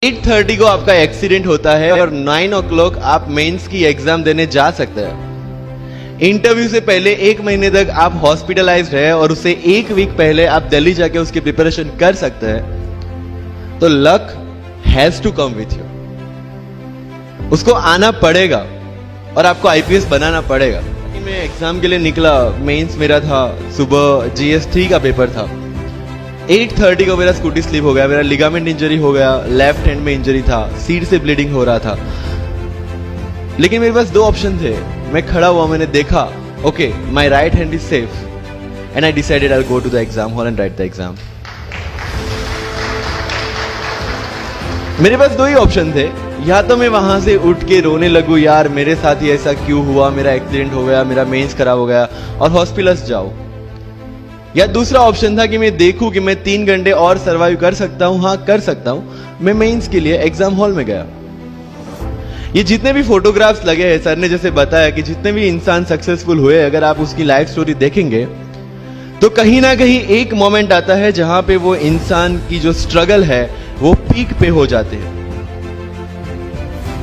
8:30 को आपका एक्सीडेंट होता है और 9 o'clock आप मेंस की एग्जाम देने जा सकते हैं। इंटरव्यू से पहले 1 महीने तक आप हॉस्पिटलाइज्ड है और उससे 1 वीक पहले आप दिल्ली जाके उसकी प्रिपरेशन कर सकते हैं। तो luck has to come with you, उसको आना पड़ेगा और आपको आईपीएस बनाना पड़ेगा। मैं एग्जाम के लिए निकला, मेंस मेरा था, सुबह GS3 का पेपर था। 8:30 को मेरा स्कूटी स्लिप हो गया, मेरा लिगामेंट इंजरी हो गया, लेफ्ट हैंड में इंजरी था, सीट से ब्लीडिंग हो रहा था। लेकिन मेरे पास 2 ऑप्शन थे। मैं खड़ा हुआ, मैंने देखा okay my right hand is safe and I decided I will go to the exam hall and write the exam. मेरे पास 2 ही ऑप्शन थे, या तो मैं वहां से उठ के रोने लगूं, यार मेरे साथ ही ऐसा क्यों हुआ, मेरा एक्सीडेंट हो गया, मेरा मेंस खराब हो गया और हॉस्पिटल जाओ, या दूसरा ऑप्शन था कि मैं देखूं कि मैं 3 घंटे और सरवाइव कर सकता हूं। हाँ कर सकता हूं। मैं मेंस के लिए एग्जाम हॉल में गया। ये जितने भी फोटोग्राफ्स लगे हैं, सर ने जैसे बताया कि जितने भी इंसान सक्सेसफुल हुए, अगर आप उसकी लाइफ स्टोरी देखेंगे तो कहीं ना कहीं एक मोमेंट आता है जहां पे वो इंसान की जो स्ट्रगल है वो पीक पे हो जाते हैं।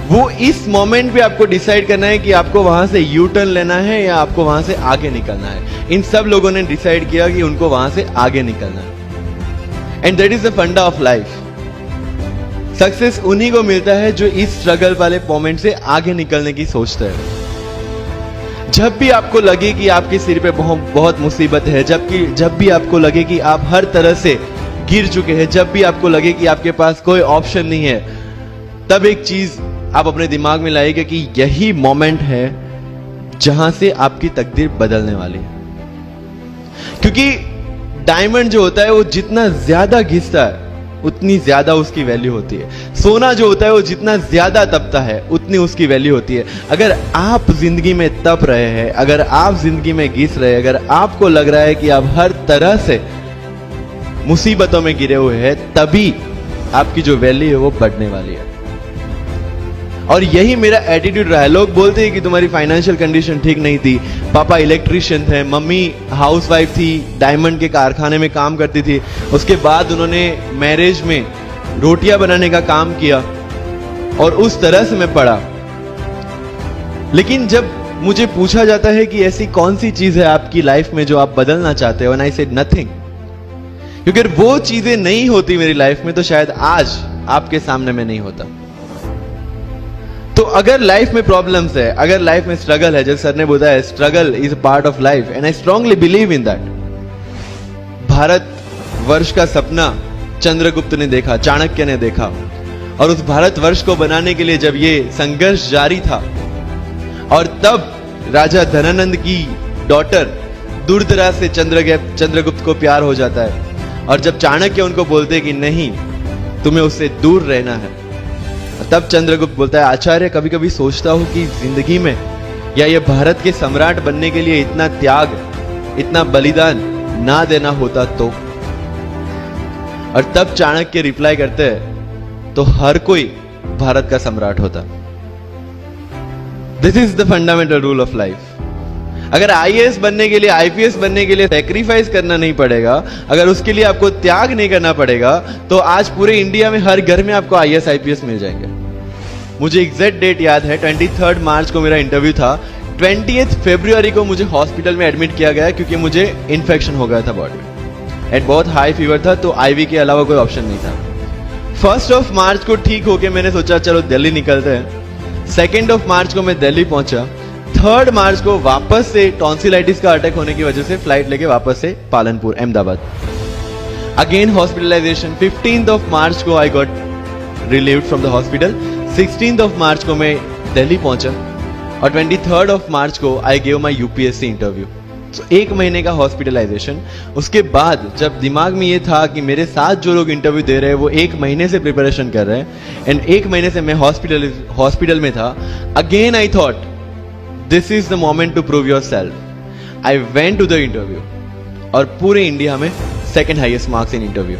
वो इस मोमेंट पे आपको डिसाइड करना है कि आपको वहां से यू टर्न लेना है या आपको वहां से आगे निकलना है। इन सब लोगों ने डिसाइड किया कि उनको वहां से आगे निकलना है। एंड दैट इज द फंडा ऑफ लाइफ। सक्सेस उन्हीं को मिलता है जो इस स्ट्रगल वाले मोमेंट से आगे निकलने की सोचते हैं। जब भी आपको लगे कि आपके सिर पे बहुत मुसीबत है, जब भी आपको लगे कि आप हर तरह से गिर चुके हैं, जब भी आपको लगे कि आपके पास कोई ऑप्शन नहीं है, तब एक चीज आप अपने दिमाग में लाइएगा कि यही मोमेंट है जहां से आपकी तकदीर बदलने वाली है। क्योंकि डायमंड जो होता है वो जितना ज्यादा घिसता है उतनी ज्यादा उसकी वैल्यू होती है। सोना जो होता है वो जितना ज्यादा तपता है उतनी उसकी वैल्यू होती है। अगर आप जिंदगी में तप रहे हैं, अगर आप जिंदगी में घिस रहे हैं, अगर आपको लग रहा है कि आप हर तरह से मुसीबतों में गिरे हुए हैं, तभी आपकी जो वैल्यू है वो बढ़ने वाली है। और यही मेरा एटीट्यूड रहा है। लोग बोलते हैं कि तुम्हारी फाइनेंशियल कंडीशन ठीक नहीं थी, पापा इलेक्ट्रिशियन थे, मम्मी हाउसवाइफ थी, डायमंड के कारखाने में काम करती थी, उसके बाद उन्होंने मैरिज में रोटियां बनाने का काम किया और उस तरह से मैं पढ़ा। लेकिन जब मुझे पूछा जाता है कि ऐसी कौन सी चीज है आपकी लाइफ में जो आप बदलना चाहते हो, एंड आई सेड नथिंग। क्योंकि अगर वो चीजें नहीं होती मेरी लाइफ में तो शायद आज आपके सामने मैं नहीं होता। तो अगर लाइफ में प्रॉब्लम्स है, अगर लाइफ में स्ट्रगल है, जैसे सर ने बोला है struggle is a part of life and I strongly believe in that. Bharat वर्ष का सपना चंद्रगुप्त ने देखा, चाणक्य ने देखा, और उस भारत वर्ष को बनाने के लिए जब ये संघर्ष जारी था और तब राजा धनानंद की डॉटर दुर्धरा से चंद्रगुप्त को प्यार हो जाता है, और जब चाणक्य उनको बोलते कि नहीं तुम्हें उससे दूर रहना है, तब चंद्रगुप्त बोलता है आचार्य कभी कभी सोचता हूं कि जिंदगी में या ये भारत के सम्राट बनने के लिए इतना त्याग, इतना बलिदान ना देना होता तो। और तब चाणक्य रिप्लाई करते हैं तो हर कोई भारत का सम्राट होता। This is the fundamental rule of life. अगर आईएएस बनने के लिए, आईपीएस बनने के लिए सैक्रिफाइस करना नहीं पड़ेगा, अगर उसके लिए आपको त्याग नहीं करना पड़ेगा, तो आज पूरे इंडिया में हर घर में आपको आईएएस आईपीएस मिल जाएंगे। मुझे एग्जैक्ट डेट याद है, 23 मार्च को मेरा इंटरव्यू था। 20 फरवरी को मुझे हॉस्पिटल में एडमिट किया गया क्योंकि मुझे इन्फेक्शन हो गया था बॉडी में एंड बहुत हाई फीवर था, तो आईवी के अलावा कोई ऑप्शन नहीं था। 1 मार्च को ठीक होके मैंने सोचा चलो दिल्ली निकलते हैं। 2 मार्च को मैं दिल्ली पहुंचा। 3 मार्च को वापस से टॉन्सिलाइटिस का अटैक होने की वजह से फ्लाइट लेके वापस से पालनपुर अहमदाबाद, अगेन हॉस्पिटलाइजेशन। 15 मार्च को I got relieved from the hospital. 16 मार्च को मैं दिल्ली पहुंचा और 23 मार्च को I gave my UPSC interview. तो 1 महीने का हॉस्पिटलाइजेशन। उसके बाद जब दिमाग में ये था कि मेरे साथ जो लोग इंटरव्यू दे रहे हैं वो 1 महीने से प्रिपरेशन कर रहे हैं एंड 1 महीने से मैं हॉस्पिटल में था, again I thought this is the moment to prove yourself. I went to the interview और पूरे इंडिया में 2nd highest marks in interview.